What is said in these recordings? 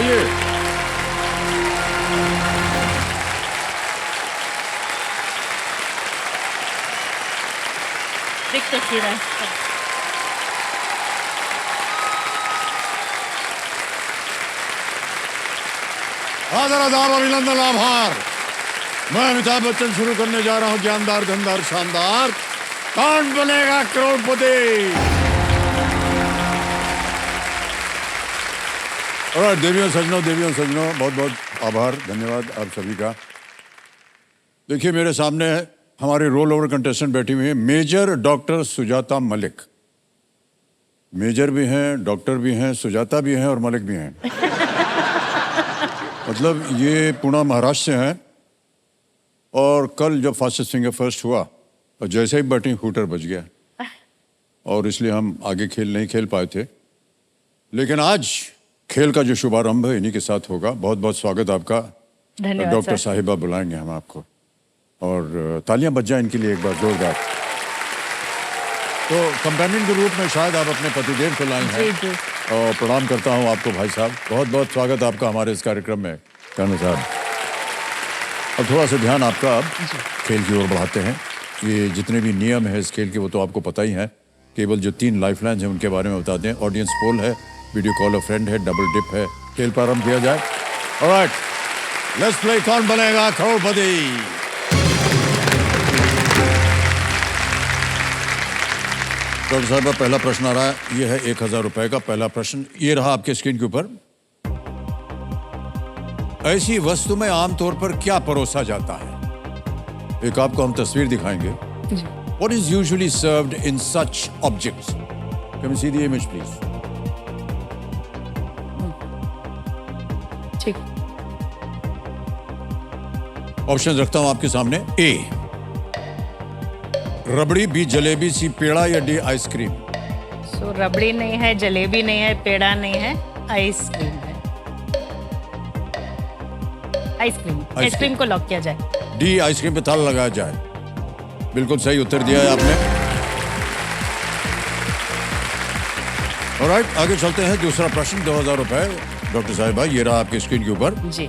आइए। देख तो सीधा आदर आदाब अभिनंदन आभार। मैं अमिताभ बच्चन शुरू करने जा रहा हूं ज्ञानदार धनदार शानदार कौन बनेगा करोड़पति। और देवियों सजनों बहुत बहुत आभार धन्यवाद आप सभी का। देखिए मेरे सामने हमारे रोल ओवर कंटेस्टेंट बैठी हुई है major doctor Sujata Malik. Major भी हैं, डॉक्टर भी हैं, सुजाता भी हैं और मलिक भी हैं। मतलब ये पुणे महाराष्ट्र से हैं और कल जब फास्टेस्ट फिंगर फर्स्ट हुआ और जैसे ही बैठी हूटर बज गया और इसलिए हम आगे खेल नहीं खेल पाए थे। लेकिन आज खेल का जो शुभारंभ है इन्हीं के साथ होगा। बहुत बहुत स्वागत आपका। डॉक्टर साहिबा बुलाएंगे हम आपको और तालियां बज जाए इनके लिए एक बार जोरदार। तो कंपेनियन के रूप में शायद आप अपने पतिदेव को लाए हैं और प्रणाम करता हूं आपको भाई साहब। बहुत बहुत स्वागत आपका हमारे इस कार्यक्रम में कानू साहब। अब थोड़ा सा ध्यान आपका अब खेल की ओर बढ़ाते हैं। ये जितने भी नियम है इस खेल के वो तो आपको पता ही है। केवल जो 3 लाइफलाइंस हैं उनके बारे में बता दें। ऑडियंस पोल है, वीडियो कॉल अ फ्रेंड है, डबल डिप है। खेल प्रारंभ किया जाए। ऑलराइट, लेट्स प्ले कौन बनेगा करोड़पति। डॉक्टर साहब पहला प्रश्न आ रहा है। ये है 1000 रुपए का पहला प्रश्न। ये रहा आपके स्क्रीन के ऊपर। ऐसी वस्तु में आमतौर पर क्या परोसा जाता है? एक आपको हम तस्वीर दिखाएंगे। What is usually served in such objects? Can we see the image, please? ठीक। ऑप्शन रखता हूं आपके सामने। ए रबड़ी, बी जलेबी, सी पेड़ा या डी आइसक्रीम। सो रबड़ी नहीं है, जलेबी नहीं है, पेड़ा नहीं है, आइसक्रीम है। आइसक्रीम को लॉक किया जाए। डी आइसक्रीम पे ताला लगाया जाए। बिल्कुल सही उत्तर दिया है आपने। ऑलराइट, आगे चलते हैं। दूसरा प्रश्न 2000 रुपए। डॉक्टर साहिबा ये रहा आपके स्क्रीन के ऊपर। जी।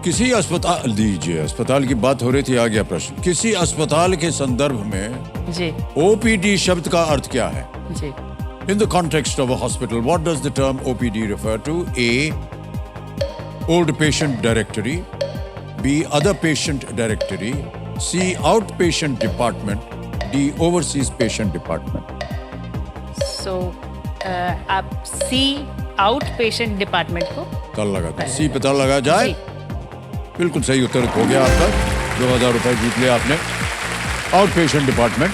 किसी अस्पताल दीजिए, अस्पताल की बात हो रही थी, आ गया प्रश्न। किसी अस्पताल के संदर्भ में जी ओपीडी शब्द का अर्थ क्या है? जी। In the context of a hospital, what does the term OPD refer to? A. Old patient directory. B. Other patient directory. C. Outpatient department. D. Overseas patient department. सो आप सी आउट पेशेंट डिपार्टमेंट को ताला लगा दो। सी पे ताला लगा जाए। बिल्कुल सही उत्तर हो गया आपका। 2000 रुपए जीत लिया आपने। Out patient department.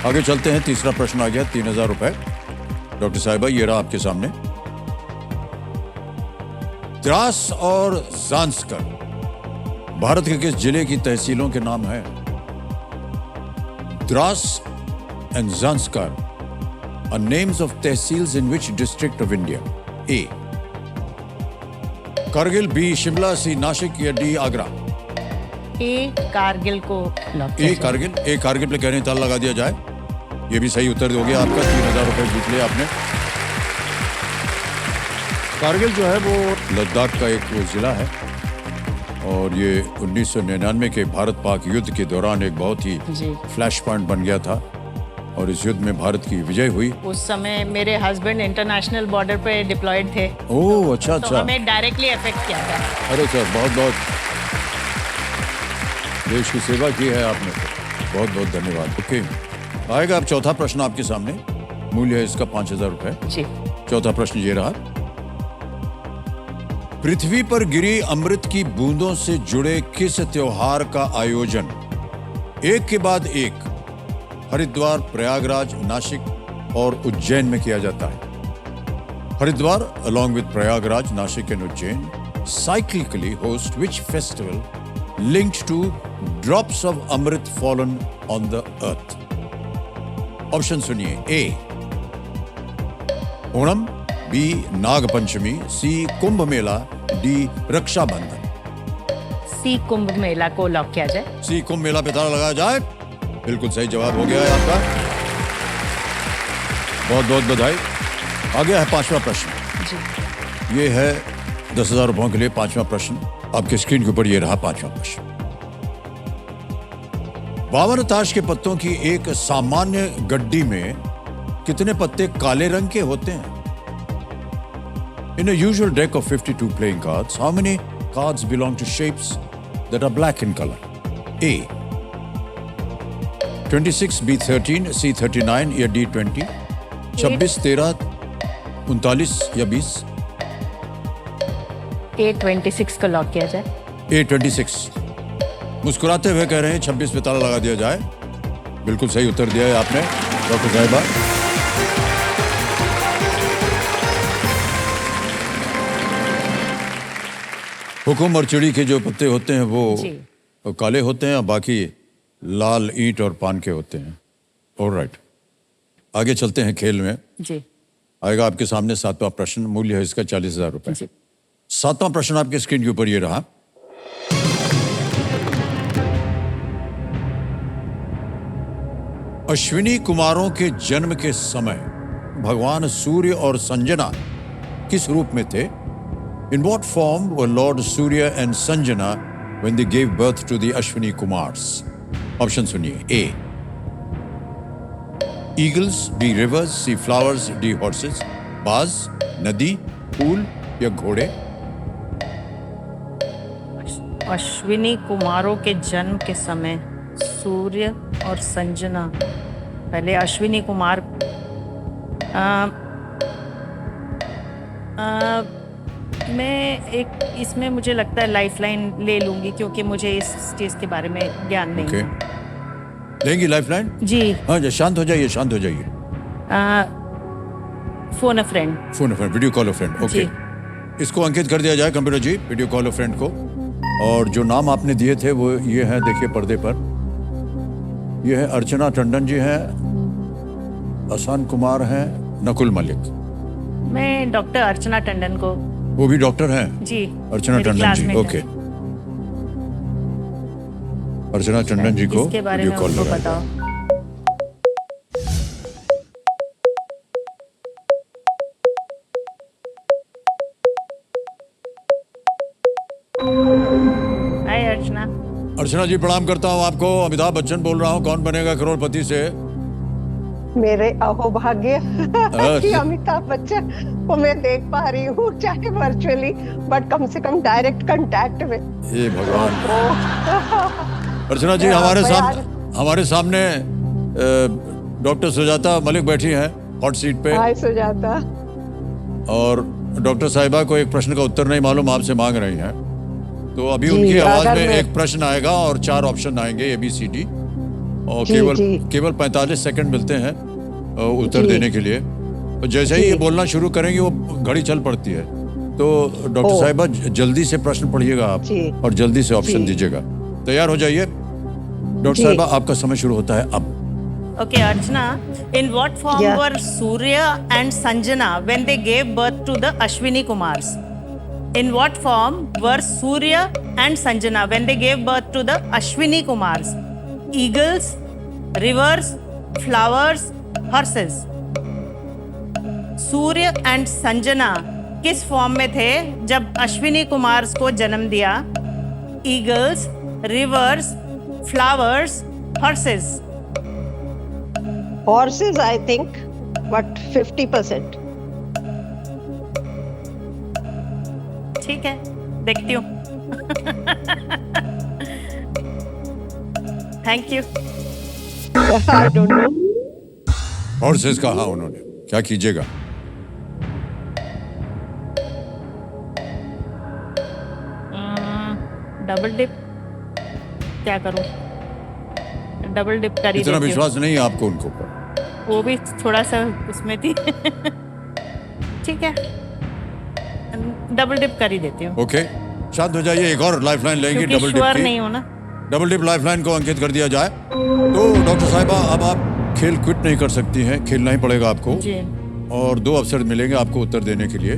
आगे चलते हैं। तीसरा प्रश्न आ गया 3000 रुपए। डॉक्टर साहिबा ये रहा आपके सामने। द्रास और जांस्कर भारत के किस जिले की तहसीलों के नाम है? Dras and Zanskar are names of tehsils in which district of India? A. Kargil, B Shimla, C Nashik या डी आगरा। ए कारगिल को लॉक किया ए जाए। कारगिल। ए कारगिल पे कहने ताला लगा दिया जाए। ये भी सही उत्तर हो गया आपका। 3000 रुपए जीत लिया आपने। कारगिल जो है वो लद्दाख का एक वो जिला है और ये 1999 के भारत पाक युद्ध के दौरान एक बहुत ही फ्लैश पॉइंट बन गया था और इस युद्ध में भारत की विजय हुई। उस समय मेरे हस्बैंड इंटरनेशनल बॉर्डर पे डिप्लॉयड थे। ओह अच्छा तो अच्छा। हमें डायरेक्टली अफेक्ट किया था। अरे सर बहुत बहुत देश की सेवा की है आपने। बहुत बहुत धन्यवाद। ओके, आएगा अब चौथा प्रश्न आपके सामने। मूल्य है इसका 5000 रुपए। जी। चौथा प्रश्न ये रहा। पृथ्वी पर गिरी अमृत की बूंदों से जुड़े किस त्योहार का आयोजन एक के बाद एक हरिद्वार, प्रयागराज, नासिक और उज्जैन में किया जाता है? Haridwar along with Prayagraj, Nashik and Ujjain cyclically host which festival linked to drops of amrit fallen on the earth? Option सुनिए। ए ओणम, बी नाग पंचमी, सी कुंभ मेला, डी रक्षाबंधन। सी कुंभ मेला को लॉक किया जाए। सी कुंभ मेला पे ताला लगाया जाए। बिल्कुल सही जवाब हो गया है आपका। बहुत बहुत बधाई। आ गया है 5वां प्रश्न। जी। ये है 10,000 रुपयों के लिए पांचवा प्रश्न। आपके स्क्रीन के ऊपर ये रहा पांचवा प्रश्न। 52 ताश के पत्तों की एक सामान्य गड्डी में कितने पत्ते काले रंग के होते हैं? In a usual deck of 52 playing cards, how many cards belong to shapes that are black in color? A. 26, B 13, C 39 या D 20? 26, 13, 39 या 20? A26 को लॉक किया जाए। A 26। मुस्कुराते हुए कह रहे हैं 26 पे ताला लगा दिया जाए। बिल्कुल सही उत्तर दिया है आपने डॉक्टर साहिबा। हुकुम और चिड़ी के जो पत्ते होते हैं वो काले होते हैं और बाकी लाल, ईंट और पान के होते हैं। ऑलराइट, आगे चलते हैं खेल में। जी। आएगा आपके सामने सातवां प्रश्न। मूल्य है इसका 40,000 रुपए। सातवां प्रश्न आपके स्क्रीन के ऊपर ये रहा। अश्विनी कुमारों के जन्म के समय भगवान सूर्य और संजना किस रूप में थे? In what form were Lord Surya and Sanjana when they gave birth to the Ashwini Kumars? Option सुनिए। A. Eagles, B. Rivers, C. Flowers, D. Horses. बाज, नदी, फूल या घोड़े? अश्विनी कुमारों के जन्म के समय सूर्य और संजना, पहले अश्विनी कुमार मैं एक इसमें मुझे लगता है लाइफलाइन ले लूंगी क्योंकि मुझे इस चीज के बारे में ज्ञान नहीं है। लेंगी लाइफलाइन? जी। हाँ, शांत हो जाइए, शांत हो जाइए। Phone a friend. Phone a friend, video call a friend. Okay, इसको अंकित कर दिया जाए computer ji, video call a friend को। और जो नाम आपने दिए थे वो ये हैं, देखिए पर्दे पर। ये है अर्चना टंडन जी हैं, आसान कुमार हैं, नकुल मलिक। मैं डॉक्टर अर्चना टंडन को। वो भी डॉक्टर हैं? जी, अर्चना टंडन जी। ओके, अर्चना टंडन जी को इसके बारे में कॉल उनको बताओ। हाय अर्चना। अर्चना जी प्रणाम करता हूँ आपको। अमिताभ बच्चन बोल रहा हूँ, कौन बनेगा करोड़पति से। मेरे अहोभाग्य कि अमिताभ बच्चन को मैं देख पा रही हूँ, चाहे वर्चुअली बट कम से कम डायरेक्ट कांटेक्ट में। ये भगवान। अर्चना जी हमारे सामने डॉक्टर सुजाता मलिक बैठी हैं हॉट सीट पे। हाय सुजाता। और डॉक्टर साहिबा को एक प्रश्न का उत्तर नहीं मालूम, आपसे मांग रही हैं। तो अभी उनकी आवाज में एक प्रश्न आएगा और 4 ऑप्शन आएंगे ABCD, और केवल 45 सेकंड मिलते हैं उत्तर देने के लिए। तो जैसे ही ये बोलना शुरू करेंगे वो घड़ी चल पड़ती है। तो डॉक्टर साहिबा जल्दी से प्रश्न पढ़िएगा आप और जल्दी से ऑप्शन दीजिएगा। तैयार हो जाइए डॉक्टर साहिबा, आपका समय शुरू होता है अब। Okay, Archana, in what form were Surya and Sanjana when they gave birth to the Ashwini Kumars? In what form were Surya and Sanjana when they gave birth to the Ashwini Kumars? Eagles, rivers, flowers, horses. Surya and Sanjana किस form में थे जब Ashwini Kumars को जन्म दिया? Eagles, reverse, flowers, horses. Horses, I think, but 50%. ठीक है, देखती हूँ। Thank you. I don't know. Horses कहा उन्होंने, क्या कीजिएगा? डबल डिप क्या करूं? डबल डिप कर ही इतना देती हूँ। विश्वास नहीं है आपको उनको पर? वो भी थोड़ा सा उसमें थी। ठीक है, डबल डिप कर ही देती हूँ। ओके, शांत हो जाइए। एक और लाइफलाइन लेंगे क्योंकि डबल डिप श्योर की। नहीं हो ना। डबल डिप लाइफलाइन को अंकित कर दिया जाए। तो डॉक्टर साहिबा अब आप खेल क्विट नहीं कर सकती हैं, खेलना ही पड़ेगा आपको। जी। और 2 अवसर मिलेंगे आपको उत्तर देने के लिए।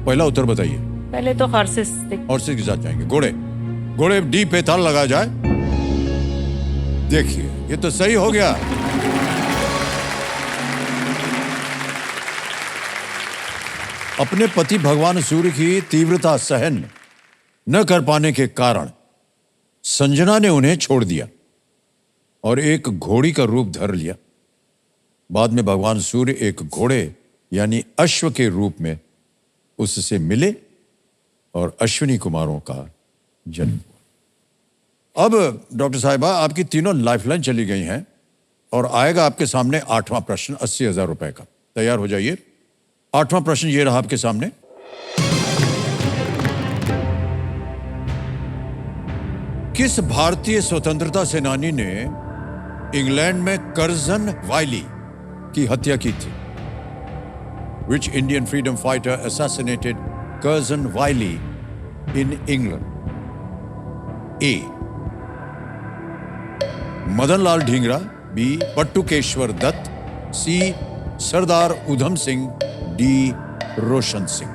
पहला उत्तर बताइए। पहले तो हॉर्सेस। हॉर्सेस के साथ जाएंगे। घोड़े, घोड़े डी पे ताला लगाया जाए। देखिए ये तो सही हो गया। अपने पति भगवान सूर्य की तीव्रता सहन न कर पाने के कारण संजना ने उन्हें छोड़ दिया और एक घोड़ी का रूप धर लिया। बाद में भगवान सूर्य एक घोड़े यानी अश्व के रूप में उससे मिले और अश्विनी कुमारों का जन्म हुआ। अब डॉक्टर साहिबा, आपकी तीनों लाइफलाइन चली गई हैं और आएगा आपके सामने 8वां प्रश्न 80,000 रुपए का। तैयार हो जाइए। 8वां प्रश्न ये रहा आपके सामने। किस भारतीय स्वतंत्रता सेनानी ने इंग्लैंड में कर्जन वायली की हत्या की थी? Which Indian freedom fighter assassinated Curzon Wiley in England? A. Madanlal Dhingra, B. पट्टुकेश्वर Dutt, C. Sardar Udham Singh, D. Roshan Singh.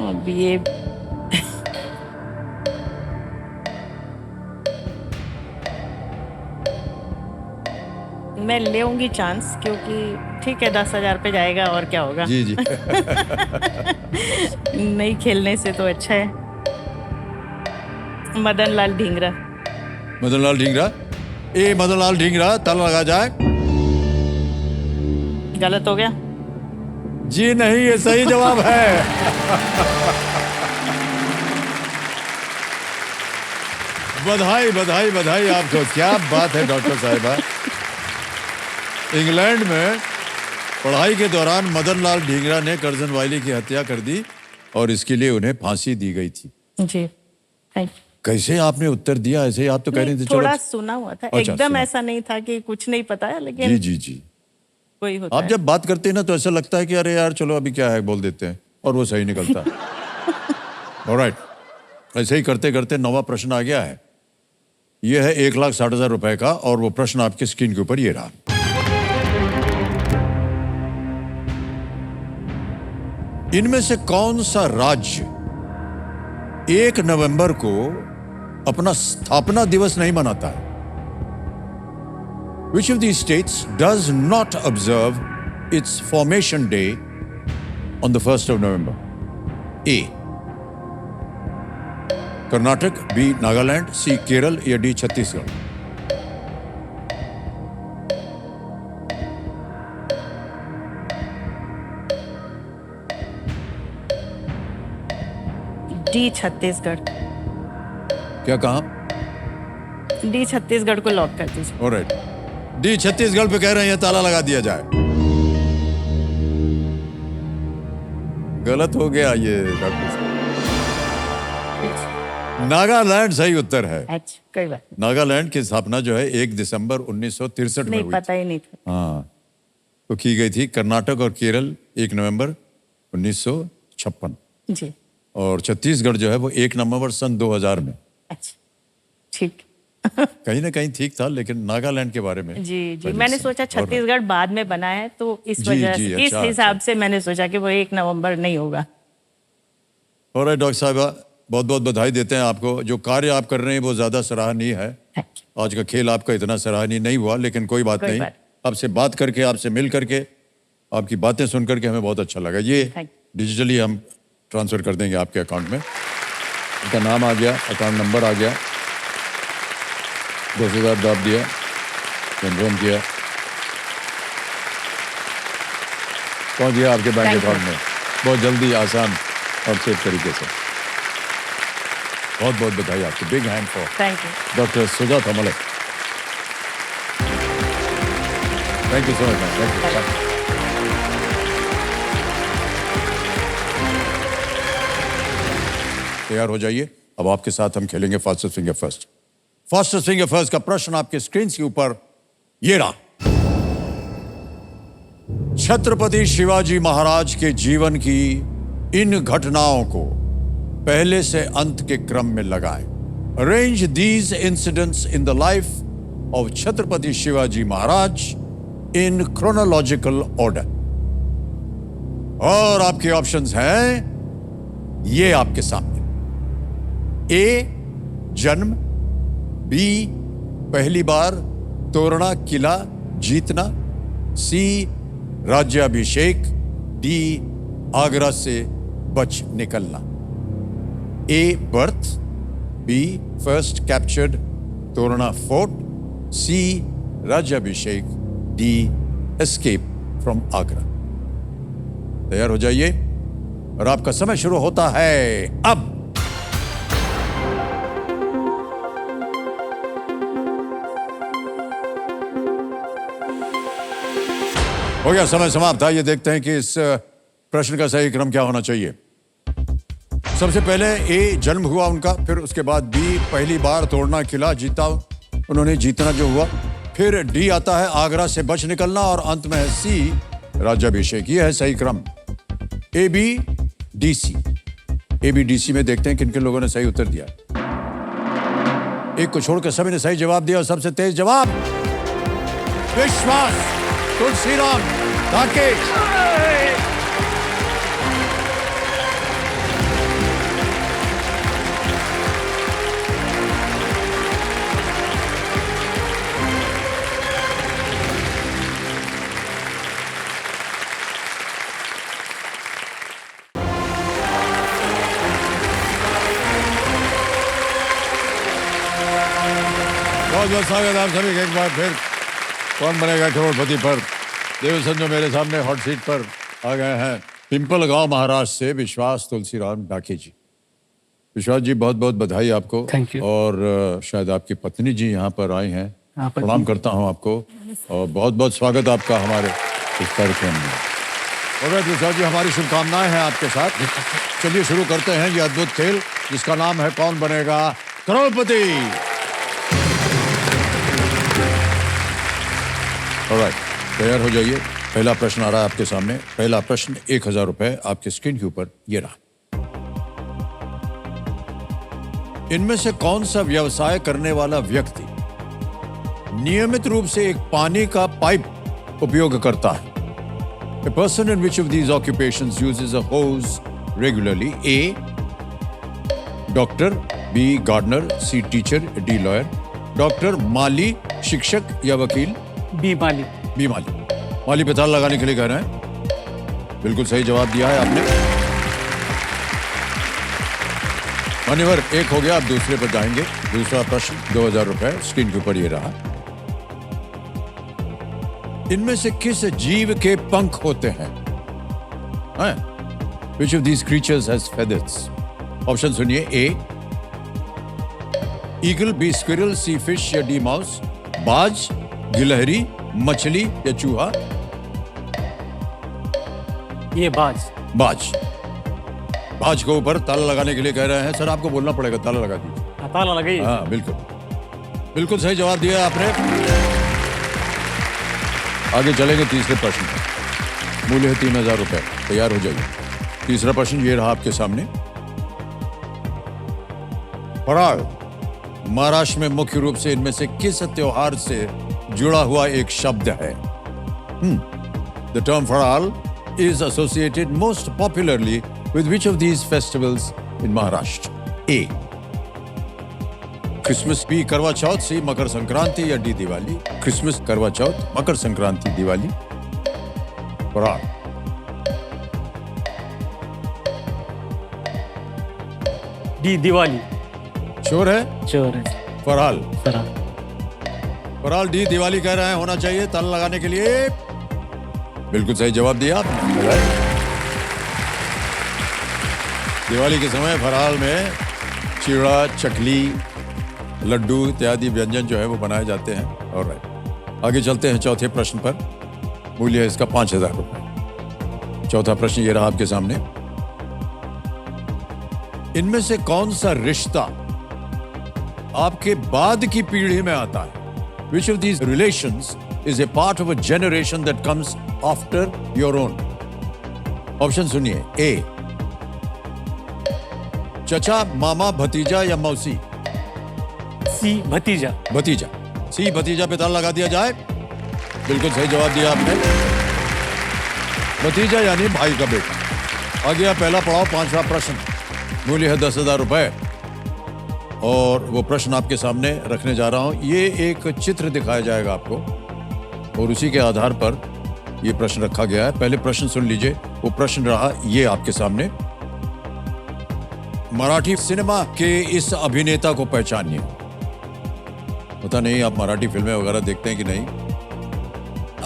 अब ये मैं लेऊंगी चांस, क्योंकि ठीक है 10,000 पे जाएगा और क्या होगा। जी जी। नहीं खेलने से तो अच्छा है। मदनलाल ढींगरा। मदनलाल ढींगरा। ए मदनलाल ढींगरा, ताला लगा जाए। गलत हो गया? जी नहीं, ये सही जवाब है। बधाई बधाई बधाई आपको। क्या बात है डॉक्टर साहिबा। इंग्लैंड में पढ़ाई के दौरान मदनलाल ढींगरा ने कर्जन वायली की हत्या कर दी और इसके लिए उन्हें फांसी दी गई थी। जी, थैंक यू। कैसे आपने उत्तर दिया? ऐसे ही आप तो कह रहे थे थोड़ा सुना हुआ था। अच्छा, एकदम सुना। ऐसा नहीं था कि कुछ नहीं पता है, लेकिन जी जी जी। वही होता आप है। जब बात करते हैं ना तो ऐसा लगता है कि अरे यार चलो अभी क्या है, बोल देते हैं, और वो सही निकलता है। ऑलराइट, ऐसे ही करते करते 9वां प्रश्न आ गया है। यह है 1,60,000 रुपए का और वो प्रश्न आपके स्क्रीन के ऊपर ये रहा। इनमें से कौन सा राज्य 1 नवंबर को अपना स्थापना दिवस नहीं मनाता है? Which of these states does not observe its formation day on the 1st of November? A. Karnataka, B. Nagaland, C. Kerala या D. छत्तीसगढ़। डी छत्तीसगढ़। क्या कहा? डी छत्तीसगढ़ को लॉक कर दीजिए। ऑलराइट, डी छत्तीसगढ़ पे कह रहे हैं, ताला लगा दिया जाए। गलत हो गया ये डॉक्टर साहब। नागालैंड सही उत्तर है। अच्छा, कोई बात नागालैंड की स्थापना जो है 1 दिसंबर 1963 में नहीं, हुई पता ही नहीं था। हाँ, तो की गई थी। कर्नाटक और केरल 1 नवंबर 1956 जी। और छत्तीसगढ़ जो है वो 1 नवंबर सन 2000 में। अच्छा, ठीक। कहीं ना कहीं ठीक था, लेकिन नागालैंड के बारे में जी जी, पहले मैंने से। सोचा छत्तीसगढ़ बाद में बना है, तो इस जी, वजह जी, से, इस अच्छा, हिसाब से मैंने सोचा कि वो 1 नवंबर नहीं होगा। और डॉक्टर साहबा, बहुत बहुत बधाई देते हैं आपको। जो कार्य आप कर रहे हैं वो ज्यादा सराहनीय है। Thank you। आज का खेल आपका इतना सराहनीय नहीं हुआ, लेकिन कोई बात कोई नहीं। बात। आपसे बात करके, आपसे मिल करके, आपकी बातें सुन करके हमें बहुत अच्छा लगा। ये Thank डिजिटली हम ट्रांसफर कर देंगे आपके अकाउंट में। उनका नाम आ गया, अकाउंट नंबर आ गया, 10,000 दाब दिया, कंफर्म किया, पहुंच गया आपके बैंक Thank you। अकाउंट में बहुत जल्दी, आसान और सेफ तरीके से। बहुत बहुत बधाई आपको। Big hand for thank you. Doctor Sujata Malik. Thank you so much. Thank you. तैयार हो जाइए। अब आपके साथ हम खेलेंगे fastest finger first. Fastest finger first का प्रश्न आपके स्क्रीन के ऊपर ये रहा। छत्रपति शिवाजी महाराज के जीवन की इन घटनाओं को पहले से अंत के क्रम में लगाएं। Arrange these incidents in the life of Chhatrapati Shivaji Maharaj in chronological order. और आपके ऑप्शंस हैं ये आपके सामने। ए, जन्म, बी, पहली बार तोरणा किला जीतना, सी राज्याभिषेक, डी आगरा से बच निकलना। A birth, B first captured Torna fort, C राज्याभिषेक, डी एस्केप फ्रॉम आगरा। तैयार हो जाइए और आपका समय शुरू होता है अब। हो गया समय समाप्त। आइए देखते हैं कि इस प्रश्न का सही क्रम क्या होना चाहिए। सबसे पहले ए जन्म हुआ उनका, फिर उसके बाद बी पहली बार तोड़ना किला जीता, उन्होंने जीतना जो हुआ, फिर डी आता है आगरा से बच निकलना और अंत में है सी राज्याभिषेक। ये है सही क्रम। A B D C. A B D C में देखते हैं किन किन लोगों ने सही उत्तर दिया। एक को छोड़कर सभी ने सही जवाब दिया और सबसे तेज जवाब विश्वास तुलसीराम राकेश। बहुत बहुत स्वागत आप सभी का एक बार फिर कौन बनेगा करोड़पति पर। देवसन जो मेरे सामने हॉट सीट पर आ गए हैं, पिंपल गांव महाराष्ट्र से विश्वास तुलसीराम डाके जी। विश्वास जी बहुत बहुत बधाई आपको। Thank you. और शायद आपकी पत्नी जी यहाँ पर आई हैं, प्रणाम करता हूँ आपको और बहुत बहुत स्वागत आपका हमारे इस कार्यक्रम में। और विश्वास जी हमारी शुभकामनाएं हैं आपके साथ। चलिए शुरू करते हैं ये अद्भुत खेल जिसका नाम है कौन बनेगा करोड़पति। ऑलराइट, तैयार हो जाइए। पहला प्रश्न आ रहा है आपके सामने। पहला प्रश्न 1000 रुपए आपके स्क्रीन के ऊपर ये रहा। इनमें से कौन सा व्यवसाय करने वाला व्यक्ति नियमित रूप से एक पानी का पाइप उपयोग करता है? A person in which of these occupations uses a hose regularly? A. Doctor, B. Gardener, C. Teacher, D. Lawyer. Doctor, माली, शिक्षक या वकील? बी माली। बी माली। माली पे ताला लगाने के लिए कह रहे हैं। बिल्कुल सही जवाब दिया है आपने। मान्यवर, एक हो गया, अब दूसरे पर जाएंगे। दूसरा प्रश्न 2000 रुपए स्क्रीन के ऊपर ये रहा। इनमें से किस जीव के पंख होते हैं? Which of these creatures has feathers? Option सुनिए। ए ईगल, बी स्क्विरल, सी फिश या डी माउस। बाज, गिलहरी, मछली या चूहा? ये बाज। बाज। बाज के ऊपर ताला लगाने के लिए कह रहे हैं। सर आपको बोलना पड़ेगा, ताला लगा दीजिए। ताला लगाइए। हाँ बिल्कुल, बिल्कुल सही जवाब दिया आपने। आगे चलेंगे तीसरे प्रश्न पर। मूल्य है 3000 रुपए। तैयार हो जाइए। तीसरा प्रश्न ये रहा आपके सामने। फराळ महाराष्ट्र में मुख्य रूप से इनमें से किस त्योहार से जुड़ा हुआ एक शब्द है? The term Faral is associated most popularly with which of these festivals in Maharashtra? A. Christmas, B Karva Chauth, सी मकर संक्रांति या डी दिवाली? क्रिसमस, करवा चौथ, मकर संक्रांति, दिवाली? फराळ। डी दिवाली। श्योर है? श्योर है। फराल। फराल। फराल डी दिवाली कह रहे हैं, होना चाहिए ताला लगाने के लिए। बिल्कुल सही जवाब दिया आपने। दिवाली के समय फराल में चिड़ा, चकली, लड्डू इत्यादि व्यंजन जो है वो बनाए जाते हैं। ऑलराइट, आगे चलते हैं चौथे प्रश्न पर। मूल्य है इसका 5000 रुपए। चौथा प्रश्न ये रहा आपके सामने। इनमें से कौन सा रिश्ता आपके बाद की पीढ़ी में आता है? Which of these relations is a part of a generation that comes after your own? Option सुनिए। ए चचा, मामा, भतीजा या मौसी? सी भतीजा। भतीजा। सी भतीजा पे ताला लगा दिया जाए। बिल्कुल सही जवाब दिया आपने। भतीजा यानी भाई का बेटा। आ गया पहला पड़ाव, पांचवा प्रश्न। मूल्य है 10,000 रुपए और वो प्रश्न आपके सामने रखने जा रहा हूं। ये एक चित्र दिखाया जाएगा आपको और उसी के आधार पर ये प्रश्न रखा गया है। पहले प्रश्न सुन लीजिए। वो प्रश्न रहा ये आपके सामने, मराठी सिनेमा के इस अभिनेता को पहचानिए। पता नहीं आप मराठी फिल्में वगैरह देखते हैं कि नहीं।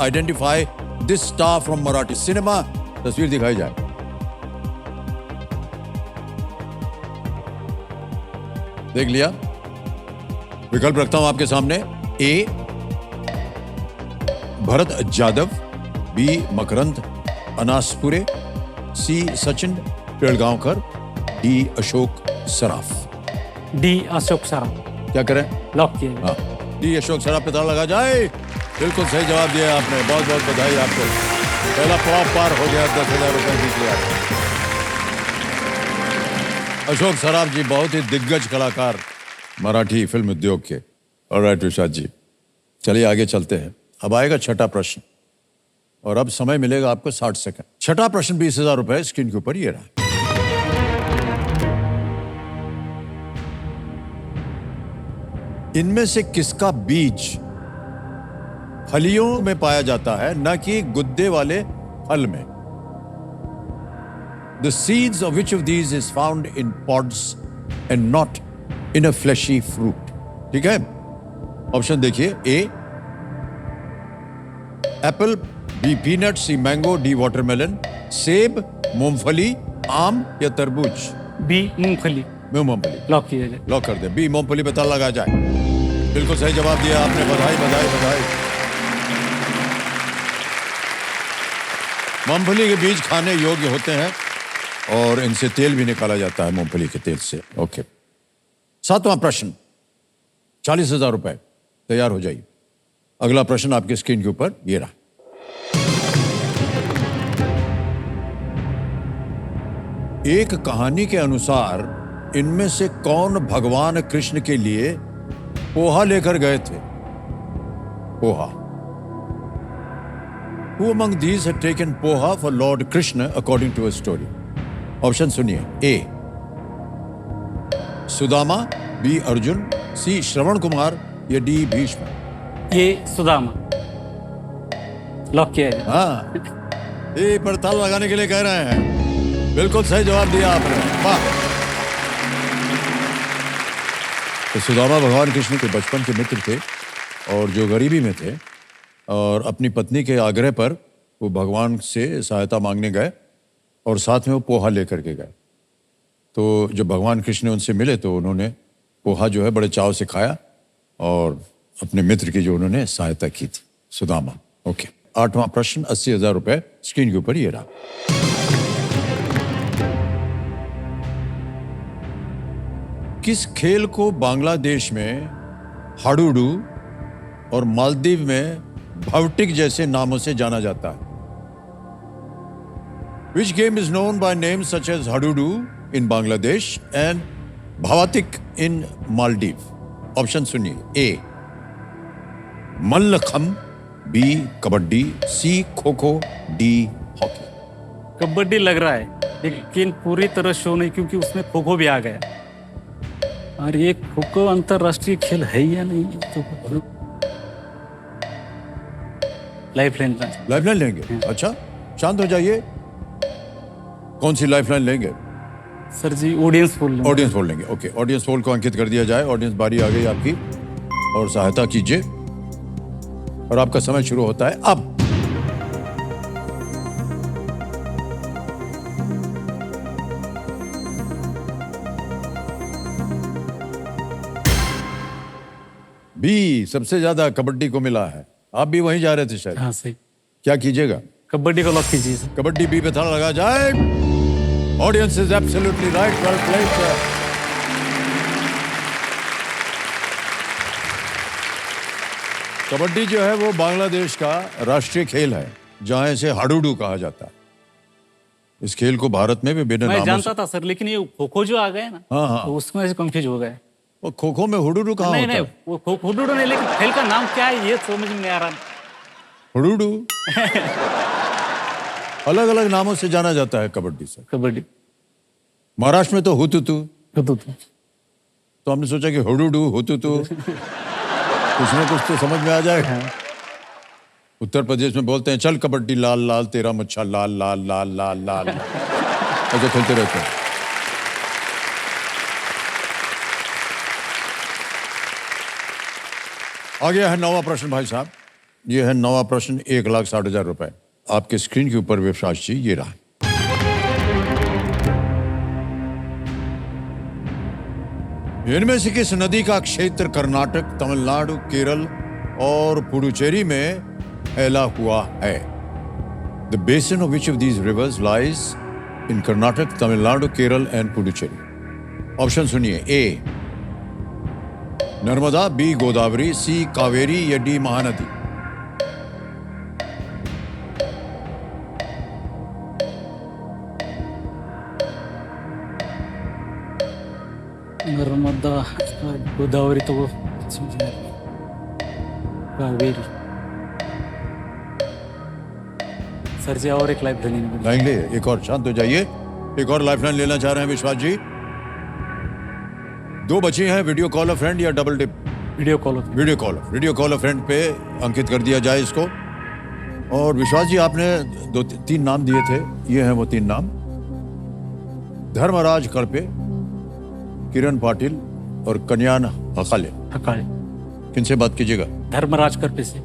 Identify this star from Marathi cinema. तस्वीर दिखाई जाए। देख लिया। विकल्प रखता हूं आपके सामने। ए भरत जादव, बी मकरंद अनासपुरे, सी सचिन पिलगांवकर, डी अशोक सराफ। डी अशोक सराफ। क्या करें? लॉक किया जाए। हाँ, डी अशोक सराफ पे ताला लगा जाए। बिल्कुल सही जवाब दिया आपने। बहुत बहुत बधाई आपको। पहला पड़ाव पार हो गया। 10,000 रुपए जीत लिया। अशोक सराफ जी बहुत ही दिग्गज कलाकार मराठी फिल्म उद्योग के। ऑलराइट विशाल जी, चलिए आगे चलते हैं। अब आएगा छठा प्रश्न और अब समय मिलेगा आपको 60 सेकंड। छठा प्रश्न 20,000 रुपए स्क्रीन के ऊपर ये रहा। इनमें से किसका बीज फलियों में पाया जाता है, न कि गुद्दे वाले फल में? The seeds of which of these is found in pods and not in a fleshy fruit? ठीक है, ऑप्शन देखिए। ए एप्पल, बी पीनट, सी मैंगो, डी वाटरमेलन, सेब, मूंगफली, आम या तरबूज? बी मूंगफली। मूंगफली लॉक किया जाए। लॉक कर दे। बी मूंगफली पे ताला लगा जाए। बिल्कुल सही जवाब दिया आपने। बधाई बधाई बधाई। मूंगफली के बीज खाने योग्य होते हैं और इनसे तेल भी निकाला जाता है, मूंगफली के तेल से। ओके, सातवां प्रश्न 40,000 रुपए। तैयार हो जाइए। अगला प्रश्न आपके स्क्रीन के ऊपर ये रहा। एक कहानी के अनुसार इनमें से कौन भगवान कृष्ण के लिए पोहा लेकर गए थे? Poha. Who among these had taken poha for Lord Krishna according to a story? Option सुनिए। ए सुदामा, बी अर्जुन, सी श्रवण कुमार या डी भीष्म? ये सुदामा। लॉक किया जाए। हाँ, ए पर ताला लगाने के लिए कह रहे हैं। बिल्कुल सही जवाब दिया आपने। वाह। तो सुदामा भगवान कृष्ण के बचपन के मित्र थे और जो गरीबी में थे और अपनी पत्नी के आग्रह पर वो भगवान से सहायता मांगने गए और साथ में वो पोहा लेकर के गए। तो जब भगवान कृष्ण उनसे मिले तो उन्होंने पोहा जो है बड़े चाव से खाया और अपने मित्र की जो उन्होंने सहायता की थी। सुदामा। ओके, आठवां प्रश्न 80,000 रुपए स्क्रीन के ऊपर ये रहा। किस खेल को बांग्लादेश में हाडुडू और मालदीव में भवटिक जैसे नामों से जाना जाता है? Which game is known by names such as Hadudu in Bangladesh and Bhavatik in Maldives? Option सुनिए। ए मल्लखम, बी कबड्डी, सी खो खो, डी हॉकी? कबड्डी लग रहा है लेकिन पूरी तरह शो नहीं, क्योंकि उसमें खो खो भी आ गया और ये खो खो अंतरराष्ट्रीय खेल है या नहीं? तो लाइफलाइन लेंगे? अच्छा, शांत हो जाइए। कौन सी लाइफलाइन लेंगे? सर जी ऑडियंस पोल। ऑडियंस पोल लेंगे। ओके, ऑडियंस पोल को अंकित कर दिया जाए। ऑडियंस बारी आ गई आपकी और सहायता कीजिए और आपका समय शुरू होता है अब। बी सबसे ज्यादा कबड्डी को मिला है। आप भी वहीं जा रहे थे शायद। हाँ सही। क्या कीजिएगा? कबड्डी को लॉक कीजिए सर। कबड्डी बी पे ताला लगा जाए। Audience is absolutely right. Well played sir. Kabaddi जो है वो बांग्लादेश का राष्ट्रीय खेल है जहां इसे हाडुडू कहा जाता है। इस खेल को भारत में भी विभिन्न मैं नामों जानता से। था सर, लेकिन ये खो खो जो आ गए ना, हाँ, हाँ। तो उसमें से कंफ्यूज हो गए। वो खो खो में हुडुडू कहाँ नहीं होता नहीं, है? वो खो नहीं, लेकिन खेल का नाम क्या है ये समझ में नहीं आ रहा। हुडुडू अलग अलग नामों से जाना जाता है कबड्डी से। कबड्डी महाराष्ट्र में तो हुतुतु, तो तो हमने सोचा कि हुडुडू हुतुतु कुछ ना कुछ तो समझ में आ जाएगा। उत्तर प्रदेश में बोलते हैं चल कबड्डी लाल लाल तेरा मच्छा लाल लाल लाल लाल लाल ऐसे खेलते रहते हैं। आ गया है 9वां प्रश्न भाई साहब। ये है 9वां प्रश्न, 1,60,000 रुपए आपके स्क्रीन के ऊपर विश्वास जी, ये रहा। इनमें से किस नदी का क्षेत्र कर्नाटक, तमिलनाडु, केरल और पुडुचेरी में फैला हुआ है? The basin of which of these rivers lies in Karnataka, Tamil Nadu, Kerala and Puducherry? Option सुनिए। ए नर्मदा, बी गोदावरी, सी कावेरी या डी महानदी? नर्मदा, गोदावरी तो वो कावेरी। सर जी और एक लाइफ लाइन लाएंगे? एक और, शांत हो जाइए। एक और लाइफलाइन लेना चाह रहे हैं विश्वास जी? 2 बची हैं, वीडियो कॉल अ फ्रेंड या double tip? Video call. Video call a friend पे अंकित कर दिया जाए इसको। और विश्वास जी आपने 2-3 नाम दिए थे, ये हैं वो 3 नाम। धर्मराज कड़पे, किरण पाटिल और कन्यान हकाले। किनसे बात कीजिएगा? धर्मराज करपे से।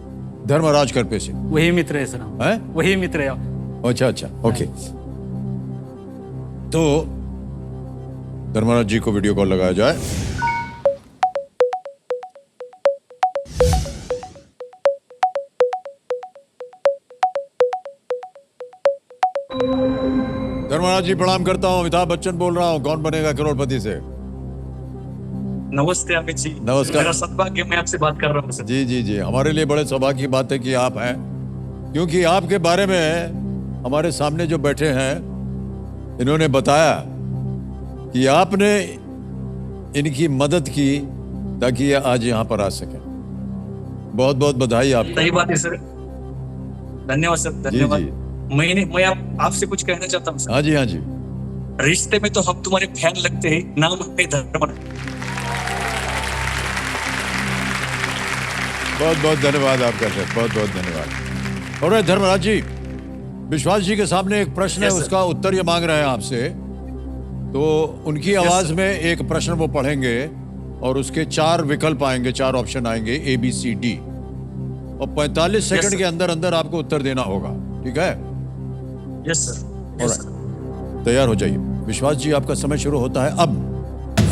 धर्मराज करपे से। वही मित्र है सर। हैं? वही मित्र है। अच्छा, ओके। तो धर्मराज जी को वीडियो कॉल लगाया जाए। धर्मराज जी प्रणाम करता हूँ, अमिताभ बच्चन बोल रहा हूँ, कौन बनेगा करोड़पति से। नमस्ते अमित जी। नमस्कार। मेरा सौभाग्य, मैं आपसे बात कर रहा हूँ सर। जी, हमारे लिए बड़े सौभाग्य की बात है कि आप हैं, क्योंकि आपके बारे में हमारे सामने जो बैठे हैं इन्होंने बताया कि आपने इनकी मदद की ताकि ये आज यहाँ पर आ सके। बहुत बहुत बधाई आपको। सही बात है सर, धन्यवाद सर, धन्यवाद। जी। मैं आपसे कुछ कहना चाहता हूँ सर। हाँ जी। रिश्ते में तो हम तुम्हारे फैन लगते हैं, नाम है धर्म। बहुत बहुत धन्यवाद आपका सर, बहुत बहुत धन्यवाद। और धर्मराज जी, विश्वास जी के सामने एक प्रश्न है, उसका उत्तर ये मांग रहे हैं आपसे। तो उनकी आवाज में एक प्रश्न वो पढ़ेंगे और उसके 4 विकल्प आएंगे, 4 ऑप्शन आएंगे, A, B, C, D, और 45 सेकंड के अंदर अंदर आपको उत्तर देना होगा, ठीक है? Yes sir. तैयार हो जाइए। विश्वास जी आपका समय शुरू होता है अब।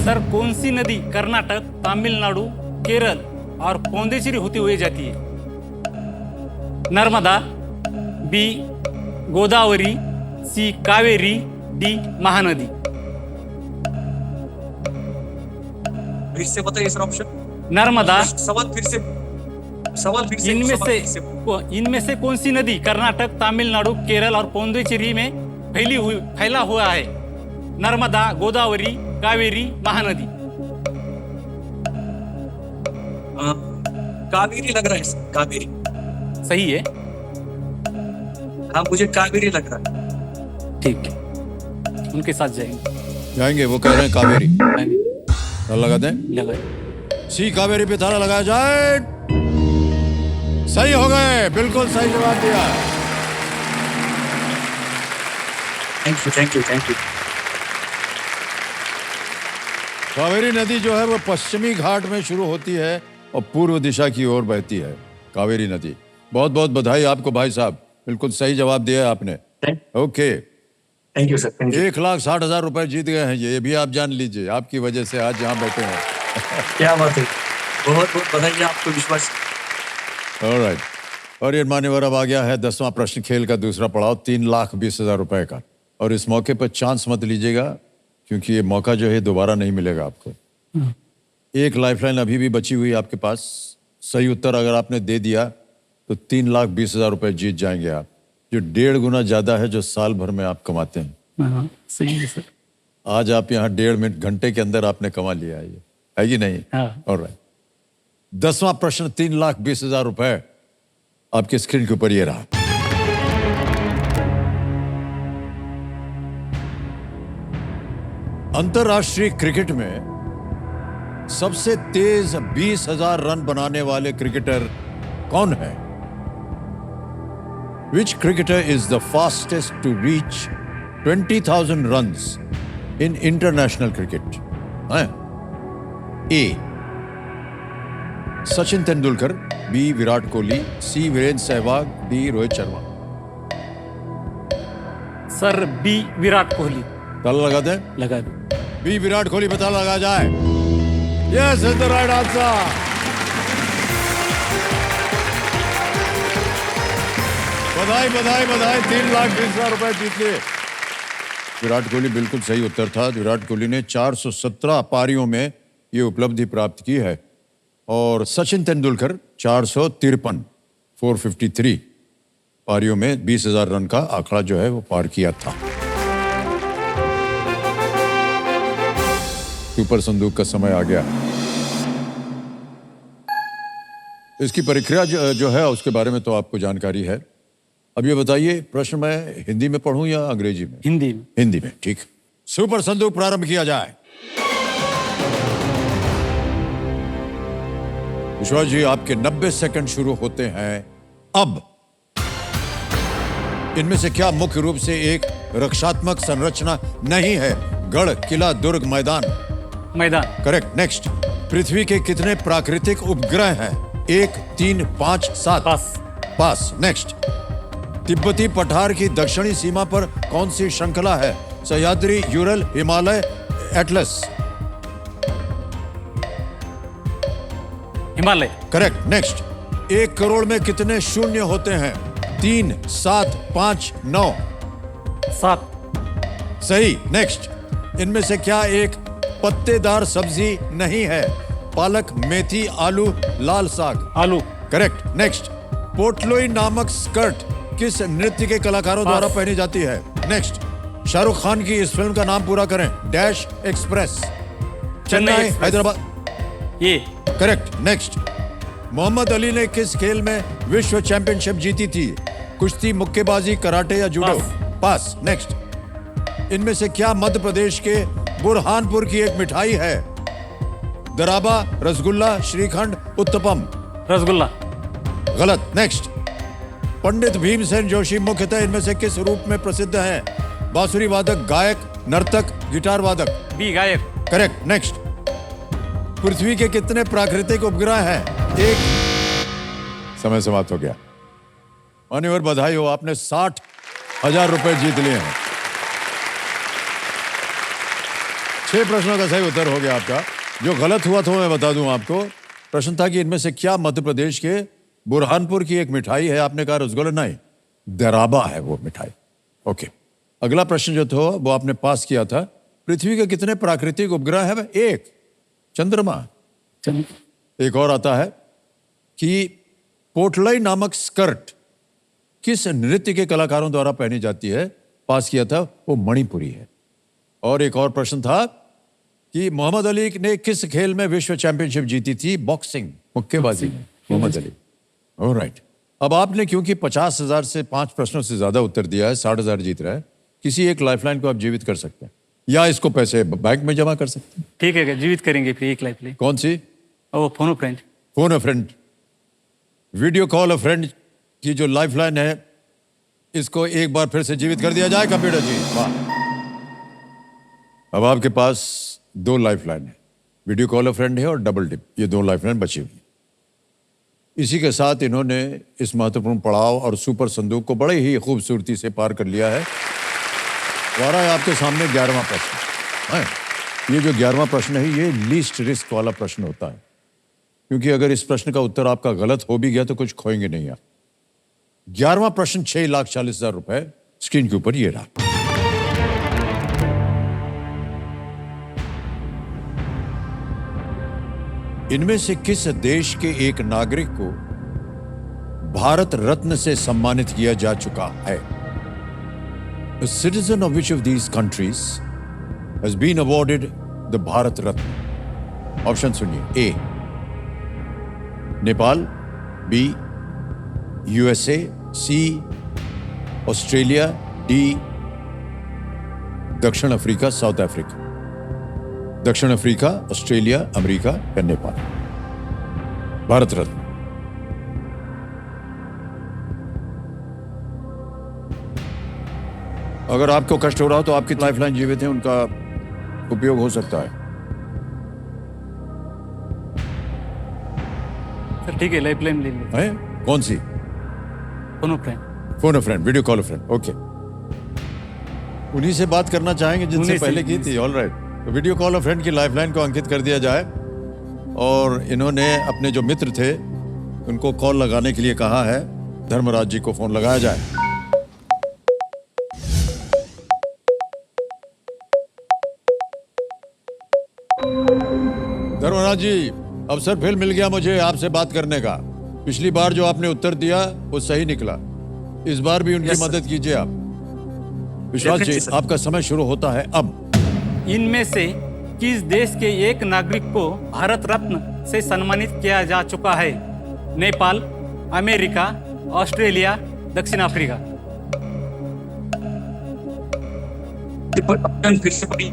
सर कौन सी नदी कर्नाटक, तमिलनाडु, केरल और पौंडीचेरी होती हुई जाती है? नर्मदा, बी गोदावरी, सी कावेरी, डी महानदी। फिर से बताइए सर ऑप्शन। नर्मदा। सवाल फिर से। इनमें से कौन सी नदी कर्नाटक, तमिलनाडु, केरल और पौंडीचेरी में फैला हुआ है? नर्मदा, गोदावरी, कावेरी, महानदी। कावेरी लग रहा है सर, कावेरी। सही है? हाँ, मुझे कावेरी लग रहा है। ठीक है, उनके साथ जाएंगे। वो कह रहे हैं कावेरी। ताला लगा दें? लगाए। सी कावेरी पे ताला लगाया जाए। सही हो गए, बिल्कुल सही जवाब दिया। Thank you. कावेरी नदी जो है वो पश्चिमी घाट में शुरू होती है और पूर्व दिशा की ओर बहती है, कावेरी नदी। बहुत बहुत बधाई आपको भाई साहब, बिल्कुल सही जवाब दिया आपने। Okay, thank you sir. 1,60,000 रुपए जीत गए हैं, ये भी आप जान लीजिए, आपकी वजह से आज यहाँ बैठे हैं। क्या बात है, बहुत बहुत बधाई आपको विश्वास। ऑलराइट, और ये मान्यवर अब आ गया है 10वां प्रश्न, खेल का दूसरा पड़ाव, 3,20,000 रुपए का। और इस मौके पर चांस मत लीजिएगा, क्योंकि ये मौका जो है दोबारा नहीं मिलेगा आपको। एक लाइफलाइन अभी भी बची हुई आपके पास। सही उत्तर अगर आपने दे दिया तो 3,20,000 रुपए जीत जाएंगे आप, जो 1.5 गुना ज्यादा है जो साल भर में आप कमाते हैं। सही है सर। आज आप यहाँ 1.5 घंटे के अंदर आपने कमा लिया है कि नहीं? ऑलराइट, 10वां प्रश्न, 3,20,000 रुपए आपके स्क्रीन के ऊपर ये रहा। अंतरराष्ट्रीय क्रिकेट में सबसे तेज 20,000 रन बनाने वाले क्रिकेटर कौन है? Which cricketer is the fastest to reach 20,000 runs in international cricket? A. Sachin Tendulkar, B. Virat Kohli, C. Virendra Sehwag, D. Rohit Sharma. Sir B Virat Kohli ताला लगा दें? लगा दो। बी. विराट कोहली पता लगा जाए। Yes, is the right answer. बधाई बधाई बधाई, 3,20,000 रुपए जीत लिए। विराट कोहली बिल्कुल सही उत्तर था। विराट कोहली ने 417 पारियों में ये उपलब्धि प्राप्त की है और सचिन तेंदुलकर 453 453 पारियों में 20,000 रन का आंकड़ा जो है वो पार किया था। सुपर संदूक का समय आ गया। इसकी प्रक्रिया जो है उसके बारे में तो आपको जानकारी है। अब ये बताइए, प्रश्न मैं हिंदी में पढ़ूं या अंग्रेजी में? हिंदी में। हिंदी में, ठीक। सुपर संदूक प्रारंभ किया जाए। विश्वास जी, आपके 90 सेकंड शुरू होते हैं अब। इनमें से क्या मुख्य रूप से एक रक्षात्मक संरचना नहीं है? गढ़, किला, दुर्ग, मैदान? मैदान। करेक्ट। नेक्स्ट। पृथ्वी के कितने प्राकृतिक उपग्रह हैं? 1, 3, 5, 7? पास। पास। नेक्स्ट। तिब्बती पठार की दक्षिणी सीमा पर कौन सी श्रृंखला है? Sahyadri, Ural, Himalaya, Atlas? Himalaya. Correct. Next. 1 crore में कितने शून्य होते हैं? 3, 7, 5, 9? 7। सही। नेक्स्ट। इनमें से क्या एक पत्तेदार सब्जी नहीं है? पालक, मेथी, आलू, लाल साग? आलू। करेक्ट। नेक्स्ट। पोटलोई नामक स्कर्ट किस नृत्य के कलाकारों द्वारा पहनी जाती है? नेक्स्ट। शाहरुख खान की इस फिल्म का नाम पूरा करें। Dash express? Chennai, express. Hyderabad? ये। करेक्ट। नेक्स्ट। मोहम्मद अली ने किस खेल में विश्व चैंपियनशिप जीती थी? कुश्ती, मुक्केबाजी, कराटे या जूडो? पास। नेक्स्ट। इनमें से क्या मध्य प्रदेश के बुरहानपुर की एक मिठाई है? दराबा, रसगुल्ला, श्रीखंड, उत्तपम? रसगुल्ला। गलत। नेक्स्ट। पंडित भीमसेन जोशी मुख्यतः इनमें से किस रूप में प्रसिद्ध हैं? बांसुरी वादक, गायक, नर्तक, गिटार वादक? बी गायक। करेक्ट। नेक्स्ट। पृथ्वी के कितने प्राकृतिक उपग्रह हैं? 1। समय समाप्त हो गया। मान्यवर, बधाई हो, आपने 60,000 रुपए जीत लिए हैं। 6 प्रश्नों का सही उत्तर हो गया आपका। जो गलत हुआ था मैं बता दूं आपको। प्रश्न था कि इनमें से क्या मध्य प्रदेश के बुरहानपुर की एक मिठाई है? आपने कहा रसगुल्ला। नहीं, दराबा है वो मिठाई। ओके। अगला प्रश्न जो था वो आपने पास किया था। पृथ्वी के कितने प्राकृतिक उपग्रह है? 1। चंद्रमा। एक और आता है कि पोटलई नामक स्कर्ट किस नृत्य के कलाकारों द्वारा पहनी जाती है? पास किया था, वो मणिपुरी है। और एक और प्रश्न था कि मोहम्मद अली ने किस खेल में विश्व चैंपियनशिप जीती थी? बॉक्सिंग, मुक्केबाजी में। मोहम्मद अली। ऑलराइट। अब आपने क्योंकि 50,000 से 5 प्रश्नों से ज्यादा उत्तर दिया है, 60,000 जीत रहा है। किसी एक लाइफलाइन को आप जीवित कर सकते हैं या इसको पैसे बैंक में जमा कर सकते हैं। ठीक है, जीवित करेंगे फिर एक लाइफ। कौन सी? वो phone friend. Phone a friend, video call a friend की जो लाइफलाइन है, इसको एक बार फिर से जीवित कर दिया जाए कंप्यूटर जी। वाह। अब आपके पास 2 लाइफलाइन है, वीडियो कॉल अ फ्रेंड है और डबल टिप। ये 2 लाइफलाइन बची हुई। इसी के साथ इन्होंने इस महत्वपूर्ण पड़ाव और सुपर संदूक को बड़े ही खूबसूरती से पार कर लिया है। वारा है आपके सामने 11वां प्रश्न है। ये जो 11वां प्रश्न है ये लीस्ट रिस्क वाला प्रश्न होता है, क्योंकि अगर इस प्रश्न का उत्तर आपका गलत हो भी गया तो कुछ खोएंगे नहीं आप। 11वां प्रश्न 6,40,000 रुपए स्क्रीन के ऊपर ये रहा। इनमें से किस देश के एक नागरिक को भारत रत्न से सम्मानित किया जा चुका है? A citizen of which of these countries has been awarded the Bharat Ratna? Option सुनिए। ए नेपाल, बी यूएसए, सी ऑस्ट्रेलिया, डी दक्षिण अफ्रीका, साउथ अफ्रीका। दक्षिण अफ्रीका, ऑस्ट्रेलिया, अमेरिका या नेपाल? भारत रत्न। अगर आपको कष्ट हो रहा हो तो आपकी लाइफलाइन जीवित है, उनका उपयोग हो सकता है। सर ठीक है, लाइफलाइन ले लीजिए। हैं? कौन सी? दोनों friend. Phone a friend, video call a friend. Okay, उन्हीं से बात करना चाहेंगे जिनसे उन्हीं से, पहले की थी। ऑल राइट, तो वीडियो कॉल अ फ्रेंड की लाइफलाइन को अंकित कर दिया जाए और इन्होंने अपने जो मित्र थे उनको कॉल लगाने के लिए कहा है। धर्मराज जी को फोन लगाया जाए। धर्मराज जी, अवसर फिर मिल गया मुझे आपसे बात करने का। पिछली बार जो आपने उत्तर दिया वो सही निकला, इस बार भी उनकी Yes, sir. मदद कीजिए आप। विश्वास जी, Definitely, sir. आपका समय शुरू होता है अब। इनमें से किस देश के एक नागरिक को भारत रत्न से सम्मानित किया जा चुका है? नेपाल, अमेरिका, ऑस्ट्रेलिया, दक्षिण अफ्रीका। ऑप्शन फिर से पढ़िए।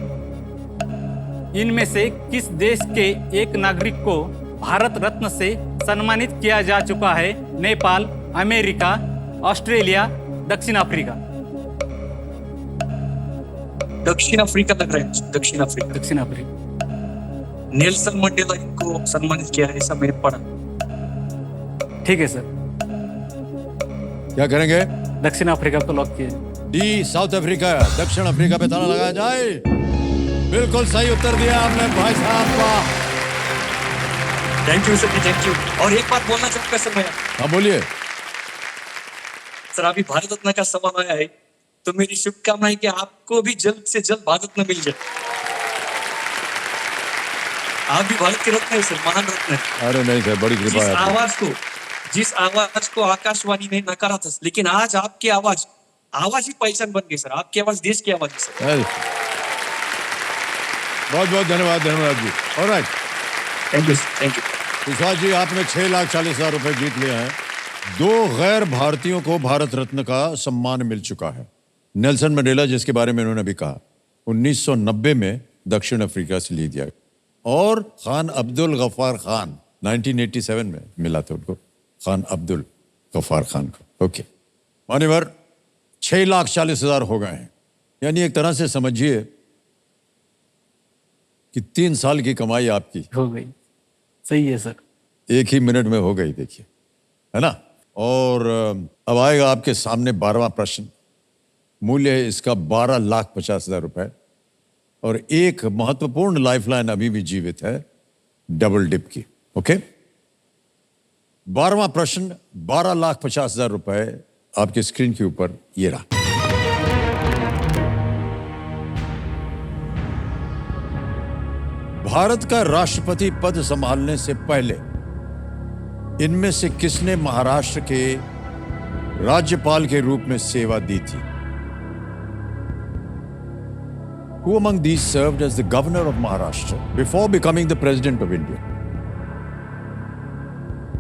इनमें से किस देश के एक नागरिक को भारत रत्न से सम्मानित किया जा चुका है? नेपाल, अमेरिका, ऑस्ट्रेलिया, दक्षिण अफ्रीका। दक्षिण अफ्रीका लग रहा है, दक्षिण अफ्रीका। दक्षिण अफ्रीका। नेल्सन मंडेला इनको सम्मानित किया है, ऐसा मैंने पढ़ा। ठीक है सर, क्या करेंगे? दक्षिण अफ्रीका को लॉक किया। D, south Africa. दक्षिण अफ्रीका पे ताला लगाया जाए। बिल्कुल सही उत्तर दिया आपने भाई साहब का। Thank you sir, thank you. और एक बात बोलना चाहूंगा सर मैं। हाँ बोलिए। सर अभी भारत रत्न का सवाल आया है, तो मेरी शुभकामना है कि आपको भी जल्द से जल्द भारत रत्न मिल जाए। आप भी भारत के रत्न है सर, महान रत्न है। अरे नहीं सर, बड़ी कृपा है आपकी। जिस आवाज को आकाशवाणी ने नकारा था, लेकिन आज आपकी आवाज ही पहचान बन गई सर। आपकी आवाज देश की आवाज है सर। अरे, बहुत बहुत धन्यवाद धन्यवाद जी। Alright, thank you, thank you. Vishwas ji, आपने 6,40,000 रुपए जीत लिए हैं। 2 गैर भारतीयों को भारत रत्न का सम्मान मिल चुका है। नेल्सन मंडेला, जिसके बारे में उन्होंने भी कहा, 1990 में दक्षिण अफ्रीका से ली दिया, और खान अब्दुल गफ्फार खान 1987 में मिला था उनको, खान अब्दुल गफ्फार खान को। ओके मान्यवर, 6,40,000 हो गए हैं। यानी एक तरह से समझिए कि 3 साल की कमाई आपकी हो गई। सही है सर। एक ही मिनट में हो गई, देखिए, है ना। और अब आएगा आपके सामने 12वां प्रश्न। मूल्य है इसका 12,50,000 रुपए, और एक महत्वपूर्ण लाइफलाइन अभी भी जीवित है, डबल डिप की। ओके, 12वां प्रश्न, 12,50,000 रुपए आपके स्क्रीन के ऊपर ये रहा। भारत का राष्ट्रपति पद संभालने से पहले इनमें से किसने महाराष्ट्र के राज्यपाल के रूप में सेवा दी थी? Who among these served as the governor of Maharashtra before becoming the president of India?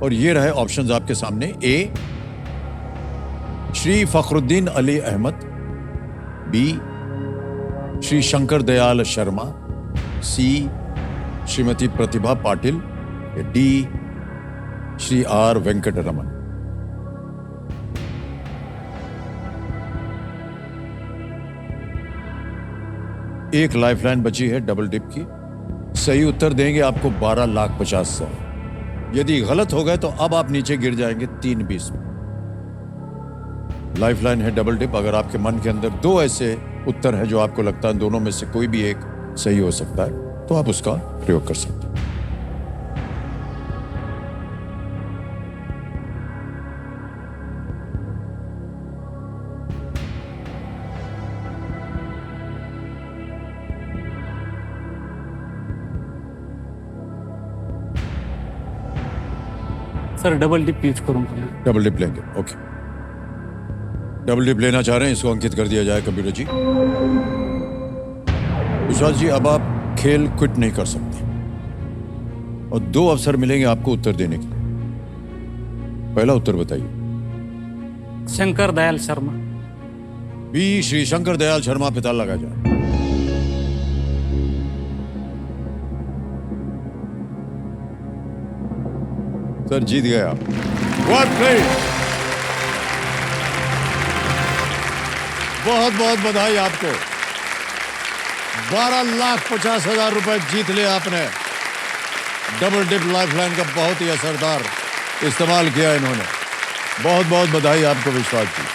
और ये रहे ऑप्शंस आपके सामने। A, Shri Fakhruddin Ali Ahmed. B, Shri Shankar Dayal Sharma. C, Shrimati Pratibha Patil. D, Shri R Venkataraman. एक लाइफलाइन बची है डबल डिप की। सही उत्तर देंगे आपको 12,50,000। यदि गलत हो गए तो अब आप नीचे गिर जाएंगे 320 में। लाइफलाइन है डबल डिप। अगर आपके मन के अंदर 2 ऐसे उत्तर हैं जो आपको लगता है दोनों में से कोई भी एक सही हो सकता है, तो आप उसका प्रयोग कर सकते हैं। सर डबल डिप यूज करूंगा। डबल डिप लेंगे। ओके, डबल डिप लेना चाह रहे हैं, इसको अंकित कर दिया जाए कंप्यूटर जी। विश्वास जी, अब आप खेल क्विट नहीं कर सकते, और 2 अवसर मिलेंगे आपको उत्तर देने के लिए। पहला उत्तर बताइए। शंकर दयाल शर्मा। बी, श्री शंकर दयाल शर्मा पे ताला लगा जाए। सर जीत गए आप। What great! बहुत बहुत बधाई आपको। 12,50,000 रुपए जीत लिए आपने। डबल डिप लाइफलाइन का बहुत ही असरदार इस्तेमाल किया इन्होंने। बहुत बहुत बधाई आपको विश्वास जी।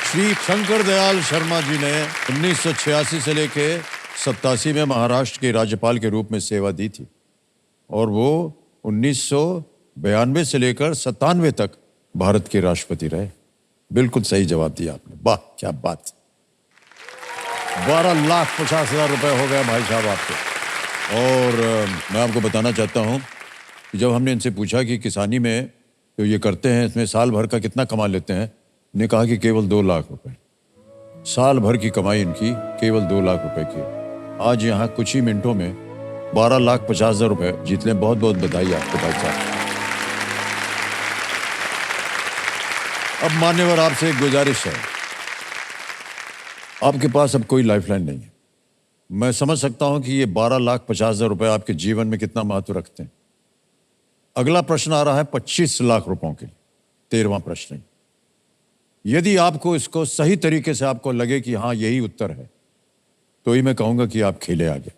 श्री शंकर दयाल शर्मा जी ने 1986 से लेके 87 में महाराष्ट्र के राज्यपाल के रूप में सेवा दी थी और वो 1992 से लेकर 97 तक भारत के राष्ट्रपति रहे। बिल्कुल सही जवाब दिया आपने, वाह क्या बात। 12,50,000 रुपए हो गया भाई साहब आपके। और मैं आपको बताना चाहता हूं कि जब हमने इनसे पूछा कि किसानी में जो ये करते हैं इसमें साल भर का कितना कमा लेते हैं, ने कहा कि केवल 2 लाख रुपए। साल भर की कमाई इनकी केवल 2 लाख रुपए की। आज यहाँ कुछ ही मिनटों में 12,50,000 रुपए जीत लें। बहुत बहुत बधाई आपको भाई साहब। अब मान्यवर आपसे एक गुजारिश है, आपके पास अब कोई लाइफलाइन नहीं है। मैं समझ सकता हूं कि ये 12,50,000 रुपए आपके जीवन में कितना महत्व रखते हैं। अगला प्रश्न आ रहा है 25 लाख रुपयों के लिए, 13वां प्रश्न। यदि आपको इसको सही तरीके से आपको लगे कि हाँ यही उत्तर है, तो ही मैं कहूंगा कि आप खेले आगे।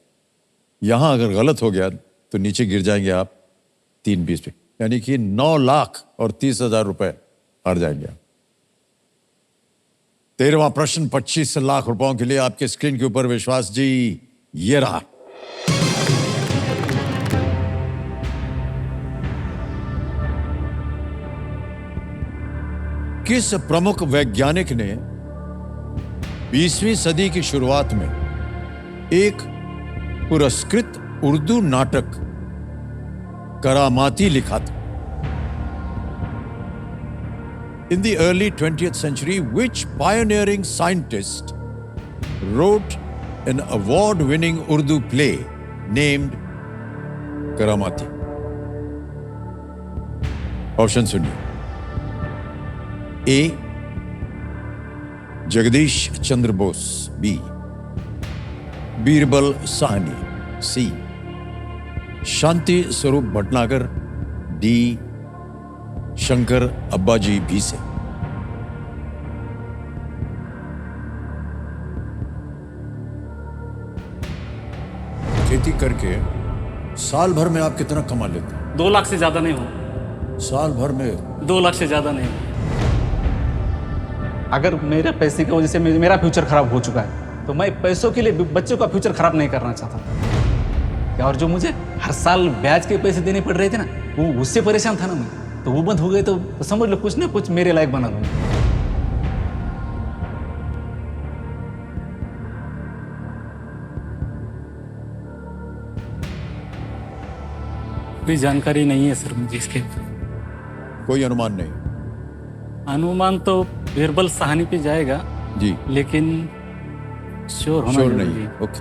यहां अगर गलत हो गया तो नीचे गिर जाएंगे आप 3-20 पे, यानी कि 9,30,000 रुपए हार जाएंगे आप। 13वां प्रश्न 25 लाख रुपयों के लिए आपके स्क्रीन के ऊपर विश्वास जी ये रहा। किस प्रमुख वैज्ञानिक ने 20वीं सदी की शुरुआत में एक पुरस्कृत उर्दू नाटक करामाती लिखा था? In the early 20th century, which pioneering scientist wrote an award-winning Urdu play named Karamati? Option सुनिए। A. Jagdish Chandra Bose, B. Birbal Sahni, C. Shanti Swarup Bhatnagar, D. Shankar Abbaji Bhise. खेती करके साल भर में आप कितना कमा लेते हैं? 2 लाख से ज्यादा नहीं हो। साल भर में 2 लाख से ज्यादा नहीं हो। अगर मेरे पैसे की वजह से मेरा फ्यूचर खराब हो चुका है तो मैं पैसों के लिए बच्चों का फ्यूचर खराब नहीं करना चाहता। और जो मुझे हर साल ब्याज के पैसे देने पड़ रहे थे ना, वो उससे परेशान था ना मैं, तो वो बंद हो गए तो समझ लो कुछ ना कुछ मेरे लायक बना दूंगा। कोई जानकारी नहीं है सर मुझे इसके। कोई अनुमान नहीं? अनुमान तो बीरबल साहनी पे जाएगा जी, लेकिन श्योर होना श्योर जरूरी नहीं है। है। ओके,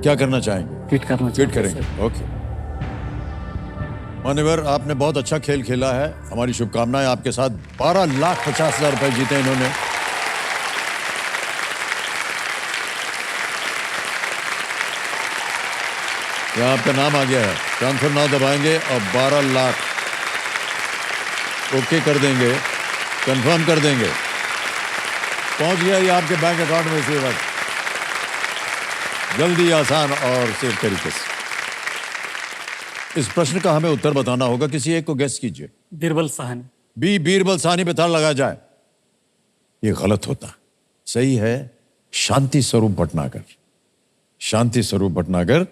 क्या करना चाहेंगे? ट्वीट करना ट्वीट चाहता हूं, करेंगे। सर। ओके मान्यवर, आपने बहुत अच्छा खेल खेला है। हमारी शुभकामनाएं आपके साथ। 12,50,000 रुपए जीते इन्होंने। यहाँ आपका नाम आ गया है, ट्रांसफर नाउ दबाएंगे और 12 लाख ओके कर देंगे, कंफर्म कर देंगे। पहुंच गया ये आपके बैंक अकाउंट में इसी वक्त, जल्दी, आसान और सेफ तरीके से। इस प्रश्न का हमें उत्तर बताना होगा। किसी एक को गेस कीजिए। बीरबल साहनी। बी, बीरबल साहनी पे ताला लगाया जाए। ये गलत होता। सही है शांति स्वरूप भटनागर। शांति स्वरूप भटनागर,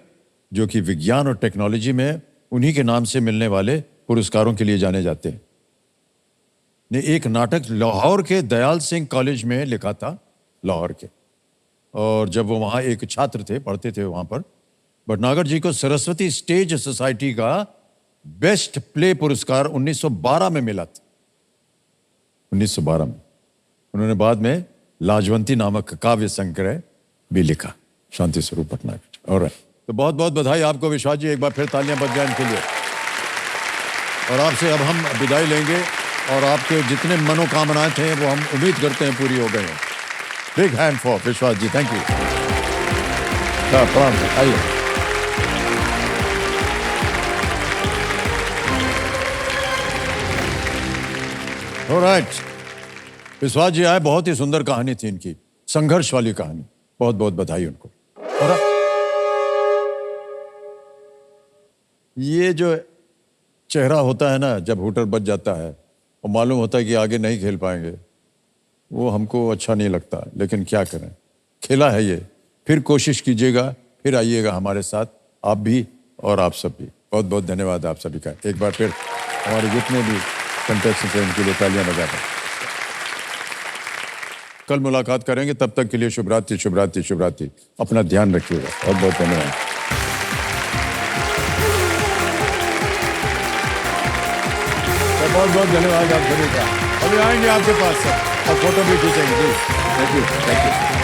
जो कि विज्ञान और टेक्नोलॉजी में उन्हीं के नाम से मिलने वाले पुरस्कारों के लिए जाने जाते हैं, ने एक नाटक लाहौर के दयाल सिंह कॉलेज में लिखा था, लाहौर के। और जब वो वहाँ एक छात्र थे, पढ़ते थे वहाँ पर, भटनागर जी को सरस्वती स्टेज सोसाइटी का बेस्ट प्ले पुरस्कार 1912 में मिला था। 1912 में। उन्होंने बाद में लाजवंती नामक काव्य संग्रह भी लिखा, शांति स्वरूप भटनागर। और तो बहुत बहुत बधाई आपको विश्वास जी, एक बार फिर तालियां बज जाएं इनके लिए। और आपसे अब हम विदाई लेंगे और आपके जितने मनोकामनाएं थे वो हम उम्मीद करते हैं पूरी हो गए हैं। बिग हैंड फॉर विश्वास जी, थैंक यू। प्रणाम, आइए। ऑलराइट, विश्वास जी आए, बहुत ही सुंदर कहानी थी इनकी, संघर्ष वाली कहानी। बहुत बहुत बधाई उनको। और ये जो चेहरा होता है ना, जब हुटर बच जाता है और मालूम होता है कि आगे नहीं खेल पाएंगे, वो हमको अच्छा नहीं लगता, लेकिन क्या करें, खेला है ये। फिर कोशिश कीजिएगा, फिर आइएगा हमारे साथ, आप भी और आप सब भी। बहुत बहुत धन्यवाद आप सभी का। एक बार फिर हमारे जितने भी कंटेस्टेंट हैं उनके लिए तालियां बजा दें। कल मुलाकात करेंगे, तब तक के लिए शुभ रात्रि, शुभ रात्रि, शुभ रात्रि। अपना ध्यान रखिएगा। बहुत बहुत धन्यवाद। बहुत बहुत धन्यवाद आप सभी का। अभी आएंगे आपके पास और फोटो भी खींचेंगे। Thank you, thank you.